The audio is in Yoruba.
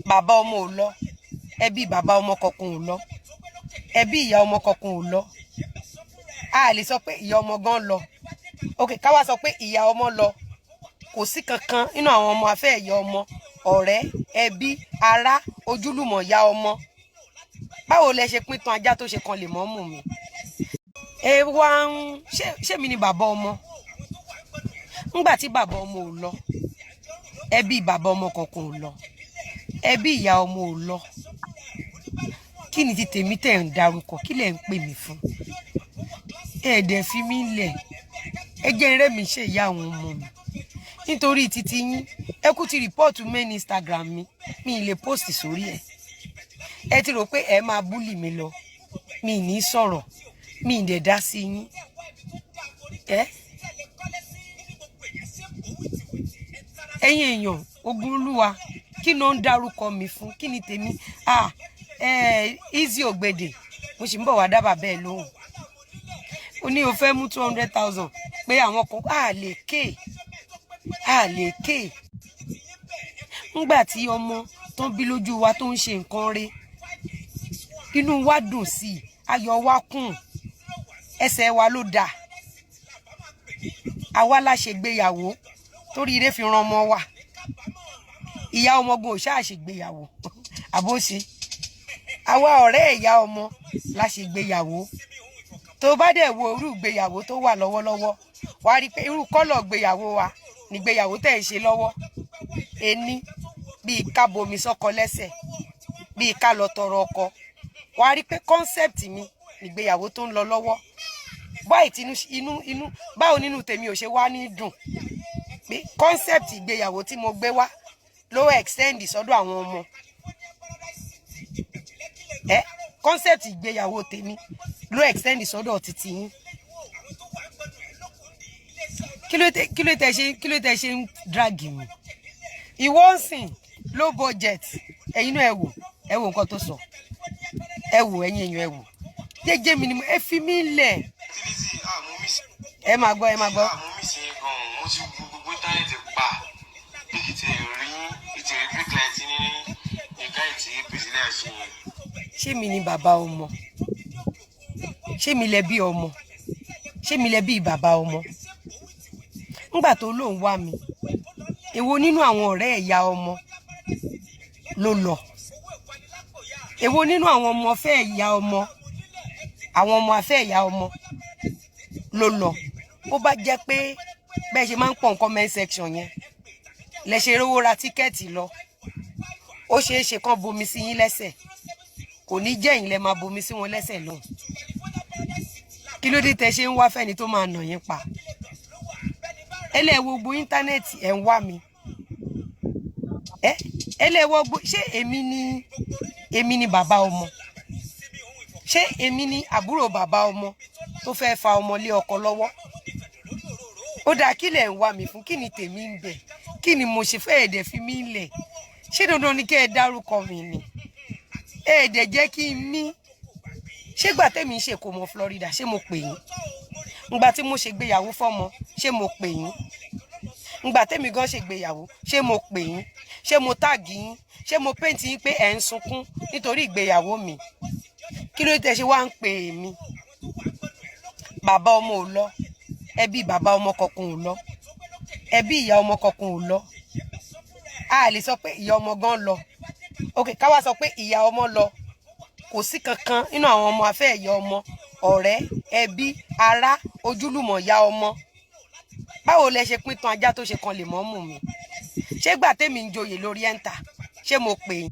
bàbá ọmọ ò lọ, ẹbí bàbá ọmọ kankan ò lọ, ẹbí ìyá ọmọ kankan ò lọ. A lè sọ pé ìyá ọmọ gan lọ. Ok, ká wá sọ pé ìyá ọmọ lọ. Kò sí kankan nínú àwọn ọmọ afẹ́ ìyá ọmọ, ọ̀rẹ́, ẹbí, ará, ojúlùmọ̀ ìyá ọmọ. Báwo lẹ ṣe pín tan ajá tó ṣe kan lè mọ́ mú mi? Ṣé mi ni bàbá ọmọ? Ńgbà tí bàbá ọmọ ò lọ, ẹbí bàbá ọmọ kankan ò lọ, ẹbí ìyá ọmọ ò lọ. Kí ni ti tèmi tẹ̀ ń darúkọ? Kí lẹ̀ ń pè mí fún? Ẹ̀ẹ́dẹ̀ fi mí lẹ̀. Ẹ jẹ́ eré mi ṣe ìyá àwọn ọmọ mi. Nítorí títí yín, ẹ kú ti rìpọ́ọ̀tù mẹ́ ní Instagram mi ì lè post sórí ẹ̀. Ẹ ti rò pé ẹ máa búlì mi lọ. Mi ì ní sọ̀rọ̀. Mi ì dẹ̀ dá sí yín. Ẹ̀yin èèyàn, Ògúnolúwa, kí ló ń dárúkọ mi fún? Kí ni tèmi? Easy Ògbèdè, mo sì ń bọ̀ wá dábàá bẹ́ẹ̀ lóhùn. Ó ní o fẹ́ mú 200,000 pé àwọn kan á lè ké. Ńgbà tí ọmọ tó ń bí lójú wa tó ń ṣe nǹkan rẹ̀, inú wa dùn sí i, ayọ̀ wa kún, ẹsẹ̀ wa ló dà. Àwa la ṣègbéyàwó torí ire fi ran ọmọ wa. Ìyá ọmọ gan ò ṣáà ṣègbéyàwó àbóṣe. Àwa ọ̀rẹ́ ìyá ọmọ la ṣègbéyàwó. Tó bá dẹ̀ wo irú ìgbéyàwó tó wà lọ́wọ́lọ́wọ́, wàá rí pé irú kọ́lọ̀ ìgbéyàwó wa ni ìgbéyàwó tẹ̀ ń ṣe lọ́wọ́. Ení bíi ká bomi sọ́kọ lẹ́sẹ̀, bíi ká lọ tọrọ ọkọ. Wàá rí pé concept mi ni ìgbéyàwó tó ń lọ lọ́wọ́. Báwo nínú tèmi ò ṣe wá ní dùn pé concept ìgbéyàwó tí mo gbé wá ló extend sọ́dọ̀ àwọn ọmọ. Concept ìgbéyàwó tèmi ló extend sọ́dọ̀ títí yín. Kí ló tẹ́ ṣe ń drag mi? Ìwọ ń sìn low budget. Ẹ̀yin náà ẹ wò nǹkan tó sọ. Ẹ wò ẹ̀yin èèyàn ẹ wò. Jẹ́jẹ́ mi ni ẹ fi mí lẹ̀. Ẹ máa gbọ́. Mo mí sí gan, mo ti gbogbo íńtánẹ́ẹ̀tì pa. Bí kì í ti rí bí client ní ìka ìtì ìpìsílẹ̀ ṣe yẹn. Ṣé mi ni bàbá ọmọ? Ṣé mi lẹ bí ọmọ? Ṣé mi lẹ bí bàbá ọmọ? Ńgbà tó lóun wá mi, èwo nínú àwọn ọ̀rẹ́ ìyá ọmọ ló lọ? Èwo nínú àwọn ọmọ afẹ́ ìyá ọmọ, àwọn ọmọ afẹ́ ìyá ọmọ ló lọ? Ó bá jẹ́ pé bẹ́ẹ̀ ṣe máa ń pọ̀ nǹkan comment section yẹn lẹ ṣe rówó ra tíkẹ́ẹ̀tì lọ, ó ṣeé ṣe kán bomi sí yín lẹ́sẹ̀. Kò ní jẹ́ yín lẹ máa bomi sí wọn lẹ́sẹ̀ lọ. Kí ló dé tẹ́ ṣe ń wá fẹ́ni tó máa nà yín pa? Ẹlẹ́wọ̀ gbogbo íńtánẹ́ẹ̀tì ẹ̀ ń wá mi. Ẹlẹ́wọ̀ gbogbo, ṣé èmi ni bàbá ọmọ? Ṣé èmi ni àbúrò bàbá ọmọ tó fẹ́ fa ọmọ lé ọkọ lọ́wọ́? Ó dáa, kí lẹ̀ ń wá mi fún? Kí ni tèmi ń bẹ̀? Kí ni mo ṣe fẹ́ ẹ̀dẹ̀ fi mí lẹ̀? Ṣé dandan ni kẹ́ ẹ dárúkọ mi ni? Ẹ̀ẹ́dẹ̀ jẹ́ kí n mí. Ṣé gbà tẹ́mi ń ṣe kò mọ Florida, ṣé mo pè yín? Ngbà tí mo ṣègbéyàwó fọ́mọ, ṣé mo pè yín? Ngbà tẹ́mi gan ṣègbéyàwó, ṣé mo pè yín? Ṣé mo tag yín? Ṣé mo paint yín pé ẹ̀ ń sunkún nítorí ìgbéyàwó mi? Kí ló tẹ́ ṣe wá ń pè mí? Bàbá ọmọ ò lọ, ẹbí bàbá ọmọ kankan ò lọ, ẹbí ìyá ọmọ kankan ò lọ. A lè sọ pé ìyá ọmọ gan lọ. Ok, ká wá sọ pé ìyá ọmọ lọ. Kò sí kankan nínú àwọn ọmọ afẹ́ ìyá ọmọ, ọ̀rẹ́, ẹbí, ará, ojúlùmọ̀ ìyá ọmọ. Báwo lẹ ṣe pín tan ajá tó ṣe kan lè mọ́ mú mi? Ṣé gbà tèmi ń joyè lórí ẹ́ńtà, ṣé mo pè yín?